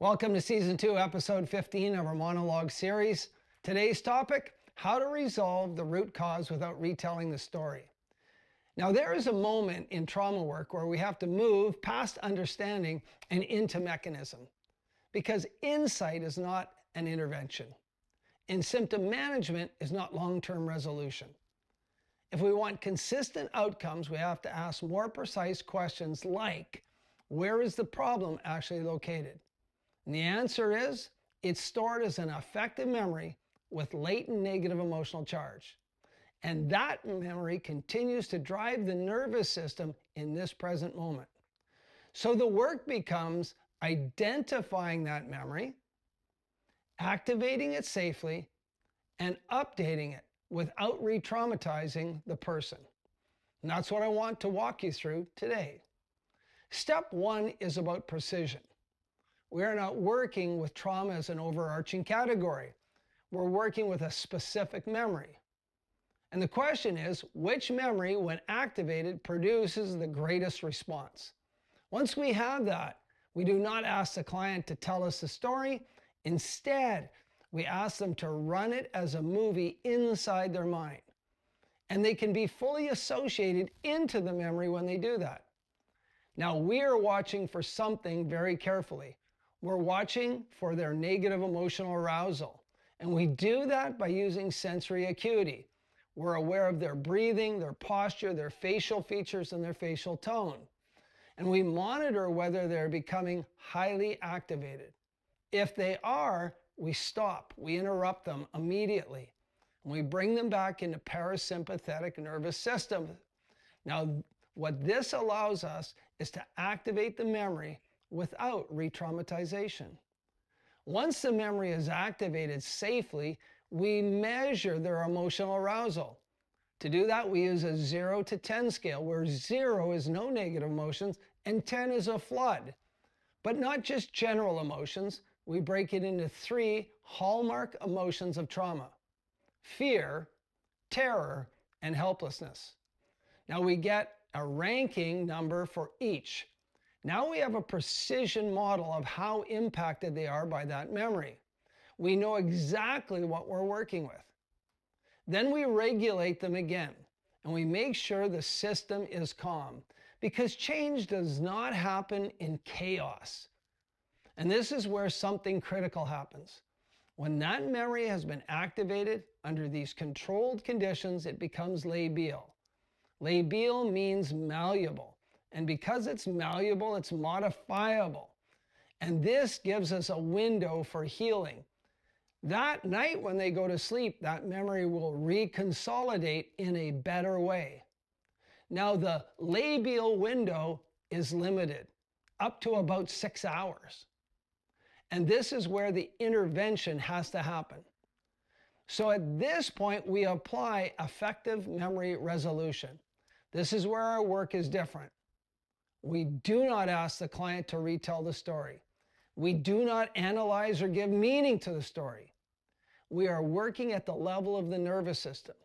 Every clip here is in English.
Welcome to Season 2, Episode 15 of our monologue series. Today's topic, how to resolve the root cause without retelling the story. Now, there is a moment in trauma work where we have to move past understanding and into mechanism, because insight is not an intervention, and symptom management is not long-term resolution. If we want consistent outcomes, we have to ask more precise questions like, where is the problem actually located? And the answer is, it's stored as an affective memory with latent negative emotional charge. And that memory continues to drive the nervous system in this present moment. So the work becomes identifying that memory, activating it safely, and updating it without re-traumatizing the person. And that's what I want to walk you through today. Step one is about precision. We are not working with trauma as an overarching category. We're working with a specific memory. And the question is, which memory, when activated, produces the greatest response? Once we have that, we do not ask the client to tell us the story. Instead, we ask them to run it as a movie inside their mind. And they can be fully associated into the memory when they do that. Now, we are watching for something very carefully. We're watching for their negative emotional arousal. And we do that by using sensory acuity. We're aware of their breathing, their posture, their facial features, and their facial tone. And we monitor whether they're becoming highly activated. If they are, we stop, we interrupt them immediately. And we bring them back into parasympathetic nervous system. Now, what this allows us is to activate the memory without re-traumatization. Once the memory is activated safely, we measure their emotional arousal. To do that, we use a 0 to 10 scale, where 0 is no negative emotions and 10 is a flood. But not just general emotions, we break it into 3 hallmark emotions of trauma: fear, terror, and helplessness. Now we get a ranking number for each. Now we have a precision model of how impacted they are by that memory. We know exactly what we're working with. Then we regulate them again, and we make sure the system is calm, because change does not happen in chaos. And this is where something critical happens. When that memory has been activated under these controlled conditions, it becomes labial. Labial means malleable. And because it's malleable, it's modifiable. And this gives us a window for healing. That night when they go to sleep, that memory will reconsolidate in a better way. Now, the labial window is limited, up to about 6 hours. And this is where the intervention has to happen. So at this point, we apply affective memory resolution. This is where our work is different. We do not ask the client to retell the story. We do not analyze or give meaning to the story. We are working at the level of the nervous system.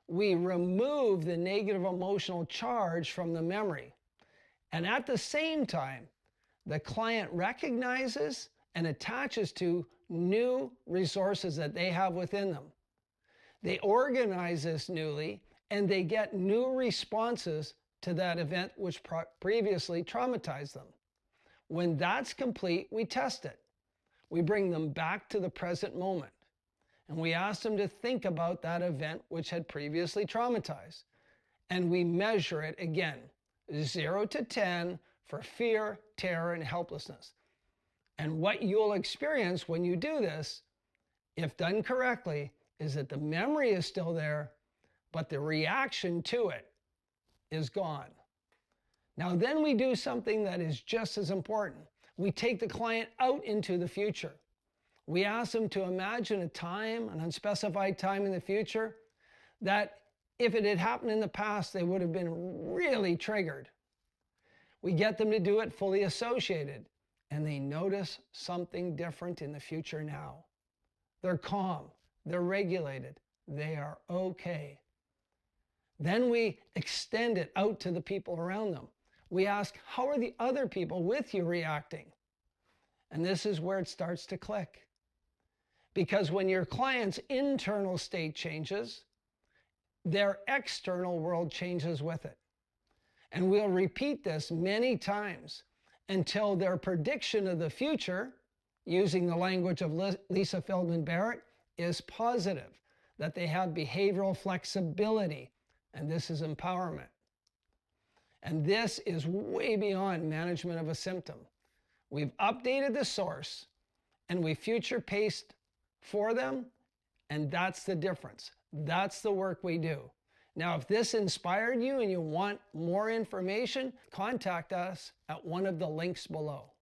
We remove the negative emotional charge from the memory. And at the same time, the client recognizes and attaches to new resources that they have within them. They organize this newly, and they get new responses to that event which previously traumatized them. When that's complete, we test it. We bring them back to the present moment, and we ask them to think about that event which had previously traumatized. And we measure it again, 0 to 10 for fear, terror, and helplessness. And what you'll experience when you do this, if done correctly, is that the memory is still there, but the reaction to it is gone. Now then we do something that is just as important. We take the client out into the future. We ask them to imagine a time, an unspecified time in the future, that if it had happened in the past, they would have been really triggered. We get them to do it fully associated, and they notice something different in the future now. They're calm, they're regulated, they are okay. Then we extend it out to the people around them. We ask, how are the other people with you reacting? And this is where it starts to click. Because when your client's internal state changes, their external world changes with it. And we'll repeat this many times until their prediction of the future, using the language of Lisa Feldman Barrett, is positive, that they have behavioral flexibility, and this is empowerment. And this is way beyond management of a symptom. We've updated the source and we future paced for them, and that's the difference. That's the work we do. Now, if this inspired you and you want more information, contact us at one of the links below.